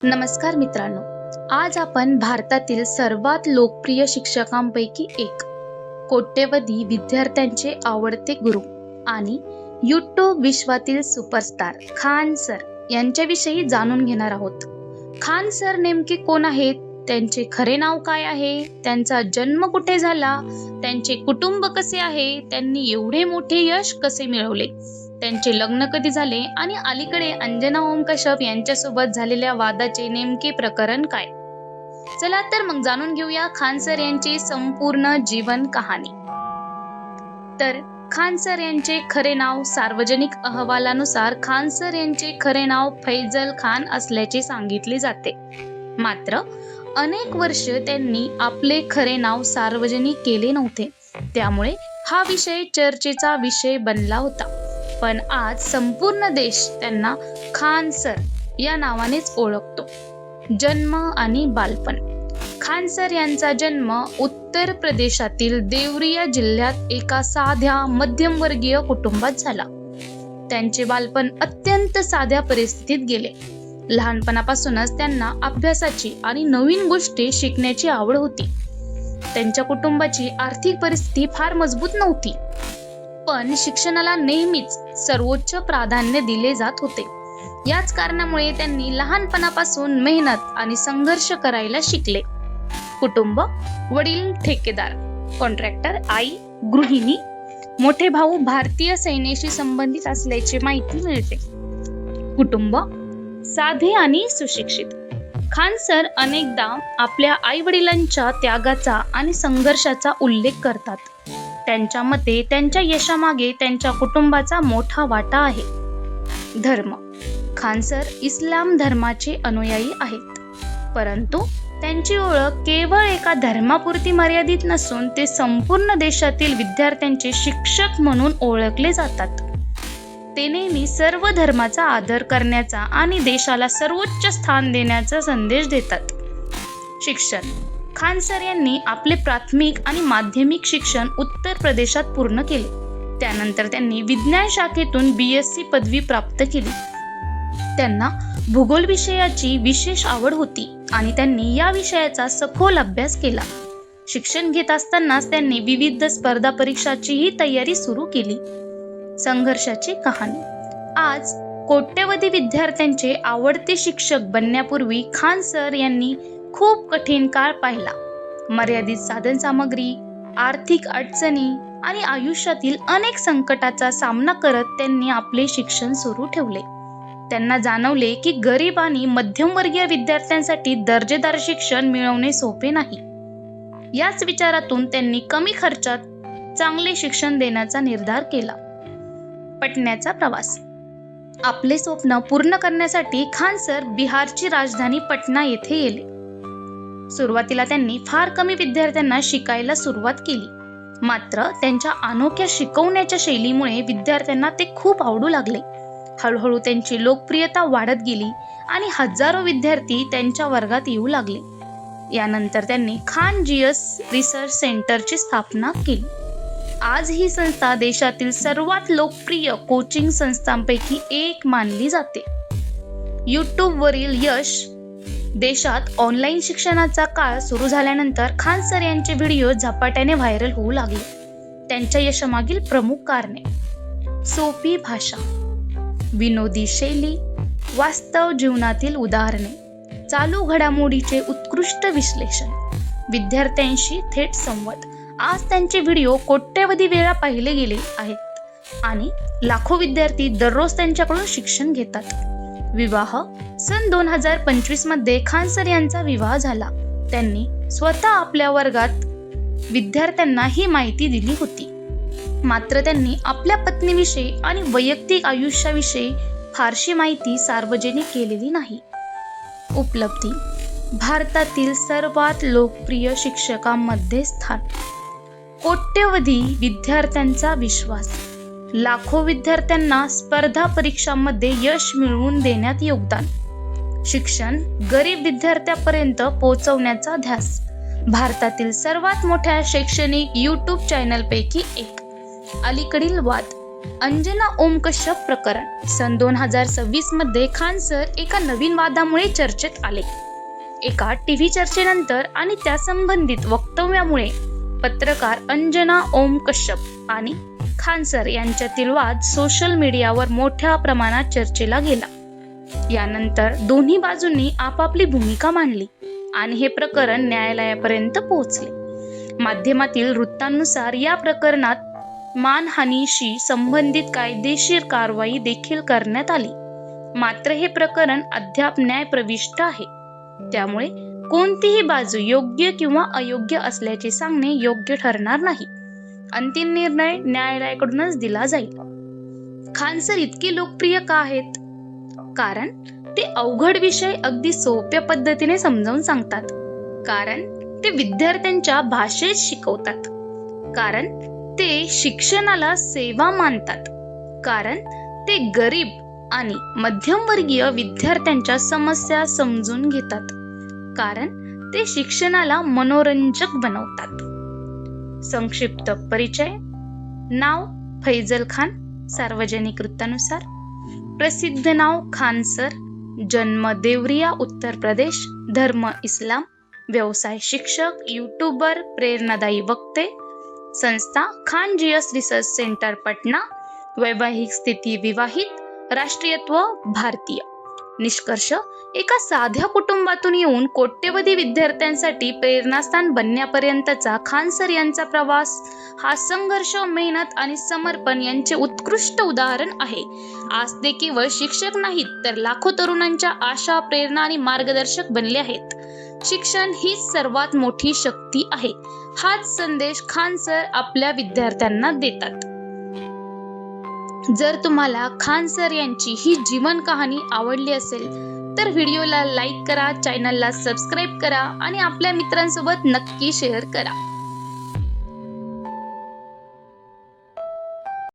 नमस्कार मित्रांनो, आज आपण भारतातील सर्वात लोकप्रिय शिक्षकांपैकी एक, कोट्यवधी विद्यार्थ्यांचे आवडते गुरु आणि यूट्यूब विश्वातील सुपरस्टार खान सर यांच्याविषयी जाणून घेणार आहोत. खान सर नेमके कोण आहेत, त्यांचे खरे नाव काय आहे, त्यांचा जन्म कुठे झाला, त्यांचे कुटुंब कसे आहे, त्यांनी एवढे मोठे यश कसे मिळवले, त्यांचे लग्न कधी झाले आणि अलीकडे अंजना ओम कश्यप यांच्यासोबत झालेल्या वादाचे नेमके प्रकरण काय. चला तर मग जाणून घेऊया खान सर यांची संपूर्ण जीवन कहाणी. तर खान सर यांचे खरे नाव, सार्वजनिक अहवालानुसार खान सर यांचे खरे नाव फैजल खान असल्याचे सांगितले जाते. मात्र अनेक वर्ष त्यांनी आपले खरे नाव सार्वजनिक केले नव्हते, त्यामुळे हा विषय चर्चेचा विषय बनला होता. पण आज संपूर्ण देश त्यांना खान सर या नावानेच ओळखतो. जन्म आणि बालपण. खान सर यांचा जन्म उत्तर प्रदेशातील देवरिया जिल्ह्यात एका साध्या मध्यमवर्गीय कुटुंबात झाला. त्यांचे बालपण अत्यंत साध्या परिस्थितीत गेले. लहानपणापासूनच त्यांना अभ्यासाची आणि नवीन गोष्टी शिकण्याची आवड होती. त्यांच्या कुटुंबाची आर्थिक परिस्थिती फार मजबूत नव्हती, पण शिक्षणाला नेहमीच सर्वोच्च प्राधान्य दिले जात होते. याच कारणामुळे त्यांनी लहानपणापासून मेहनत आणि संघर्ष करायला शिकले. कुटुंब: वडील ठेकेदार कॉन्ट्रॅक्टर, आई गृहिणी, मोठे भाऊ भारतीय सेनेशी संबंधित असल्याची माहिती मिळते. कुटुंब साधे आणि सुशिक्षित. खान सर अनेकदा आपल्या आई वडिलांच्या त्यागाचा आणि संघर्षाचा उल्लेख करतात. त्यांच्या मते त्यांच्या यशामागे त्यांच्या कुटुंबाचा मोठा वाटा आहे. धर्म. खान सर इस्लाम धर्माचे अनुयायी आहेत, परंतु त्यांची ओळख केवळ एका धर्मापुरती मर्यादित नसून ते संपूर्ण देशातील विद्यार्थ्यांचे शिक्षक म्हणून ओळखले जातात. ते नेहमी सर्व धर्माचा आदर करण्याचा आणि देशाला सर्वोच्च स्थान देण्याचा संदेश देतात. शिक्षण. खान सर यांनी आपले प्राथमिक आणि माध्यमिक शिक्षण उत्तर प्रदेशात पूर्ण केले. त्यानंतर त्यांनी विज्ञान शाखेतून BSc पदवी प्राप्त केली. त्यांना भूगोल विषयाची विशेष आवड होती आणि त्यांनी या विषयाचा सखोल अभ्यास केला. शिक्षण घेत असतानाच त्यांनी विविध स्पर्धा परीक्षांचीही तयारी सुरू केली. संघर्षाची कहाणी. आज कोट्यवधी विद्यार्थ्यांचे आवडते शिक्षक बनण्यापूर्वी खान सर यांनी खूप कठीण काळ पाहिला. मर्यादित साधन सामग्री, आर्थिक अडचणी आणि आयुष्यातील अनेक संकटाचा सामना करत त्यांनी आपले शिक्षण सुरू ठेवले. त्यांना जाणवले की गरीब आणि मध्यमवर्गीय विद्यार्थ्यांसाठी दर्जेदार शिक्षण मिळवणे सोपे नाही. याच विचारातून त्यांनी कमी खर्चात चांगले शिक्षण देण्याचा निर्धार केला. पटण्याचा प्रवास. आपले स्वप्न पूर्ण करण्यासाठी खान सर बिहारची राजधानी पटना येथे गेले. सुरुवातीला त्यांनी फार कमी विद्यार्थ्यांना शिकायला सुरुवात केली, मात्र त्यांच्या अनोख्या शिकवण्याच्या शैलीमुळे विद्यार्थ्यांना ते खूप आवडू लागले. हळूहळू त्यांची लोकप्रियता वाढत गेली आणि हजारो विद्यार्थी त्यांच्या वर्गात येऊ लागले. यानंतर त्यांनी खान जीएस रिसर्च सेंटरची स्थापना केली. आज ही संस्था देशातील सर्वात लोकप्रिय कोचिंग संस्थांपैकी एक मानली जाते. यूट्यूबवरील यश. देशात ऑनलाईन शिक्षणाचा काळ सुरू झाल्यानंतर खान सर यांचे व्हिडिओ झपाट्याने व्हायरल होऊ लागले. त्यांच्या यशामागील प्रमुख कारणे: सोपी भाषा, विनोदी शैली, वास्तव जीवनातील उदाहरणे, चालू घडामोडीचे उत्कृष्ट विश्लेषण, विद्यार्थ्यांशी थेट संवाद. आज त्यांचे व्हिडिओ कोट्यवधी वेळा पाहिले गेले आहेत आणि लाखो विद्यार्थी दररोज त्यांच्याकडून शिक्षण घेतात. विवाह. सन 2025 मध्ये खान सर यांचा विवाह झाला. त्यांनी स्वतः आपल्या वर्गात विद्यार्थ्यांना ही माहिती दिली होती, मात्र त्यांनी आपल्या पत्नीविषयी आणि वैयक्तिक आयुष्याविषयी फारशी माहिती सार्वजनिक केलेली नाही. उपलब्धी. भारतातील सर्वात लोकप्रिय शिक्षकांमध्ये स्थान, कोट्यवधी विद्यार्थ्यांचा विश्वास, लाखो विद्यार्थ्यांना स्पर्धा परीक्षांमध्ये यश मिळवून देण्यात योगदान, शिक्षण गरीब विद्यार्थ्यांपर्यंत पोहोचवण्याचा ध्यास, भारतातील सर्वात मोठ्या शैक्षणिक यूट्यूब चॅनलपैकी एक. अलीकडील वाद. अंजना ओम कश्यप प्रकरण सन 2026 मध्ये खान सर एका नवीन वादामुळे चर्चेत आले. एका टीव्ही चर्चेनंतर आणि त्या संबंधित वक्तव्यामुळे पत्रकार अंजना ओम कश्यप आणि खान सर यांच्यातील वाद सोशल मीडियावर मोठ्या प्रमाणात चर्चेला गेला. यानंतर दोन्ही बाजूंनी आपापली भूमिका मांडली आणि हे प्रकरण न्यायालयापर्यंत पोहोचले. माध्यमातील वृत्तांनुसार या प्रकरणात मानहानीशी संबंधित कायदेशीर कारवाई देखील करण्यात आली. मात्र हे प्रकरण अद्याप न्यायप्रविष्ट आहे. त्यामुळे कोणतीही बाजू योग्य किंवा अयोग्य असल्याचे सांगणे योग्य ठरणार नाही. अंतिम निर्णय न्यायालयाकडूनच दिला जाईल. खान सर इतके लोकप्रिय का आहेत? कारण ते अवघड विषय अगदी सोप्या पद्धतीने समजावून सांगतात. कारण ते विद्यार्थ्यांच्या भाषेत शिकवतात. कारण ते शिक्षणाला सेवा मानतात. कारण ते गरीब आणि मध्यमवर्गीय विद्यार्थ्यांच्या समस्या समजून घेतात. कारण ते शिक्षणाला मनोरंजक बनवतात. संक्षिप्त परिचय. नाव फैजल खान, सार्वजनिक वृत्तानुसार. प्रसिद्ध नाव खान सर. जन्म देवरिया, उत्तर प्रदेश. धर्म इस्लाम. व्यवसाय शिक्षक, यूट्यूबर, प्रेरणादायी वक्ते. संस्था Khan GS research centre, Patna. वैवाहिक स्थिती विवाहित. राष्ट्रीयत्व भारतीय. निष्कर्ष. एका साध्या कुटुंबातून येऊन कोट्यवधी विद्यार्थ्यांसाठी प्रेरणास्थान बनण्यापर्यंतचा खान सर यांचा प्रवास हा संघर्ष, मेहनत आणि समर्पण यांचे उत्कृष्ट उदाहरण आहे. आज ते केवळ शिक्षक नाहीत, तर लाखो तरुणांच्या आशा, प्रेरणा आणि मार्गदर्शक बनले आहेत. शिक्षण हीच सर्वात मोठी शक्ती आहे. हाच संदेश खान सर आपल्या विद्यार्थ्यांना देतात. जर तुम्हाला खान सर यांची ही जीवन कहाणी आवडली असेल तर व्हिडिओला लाईक करा, चॅनलला सबस्क्राईब करा आणि आपल्या मित्रांसोबत नक्की शेअर करा.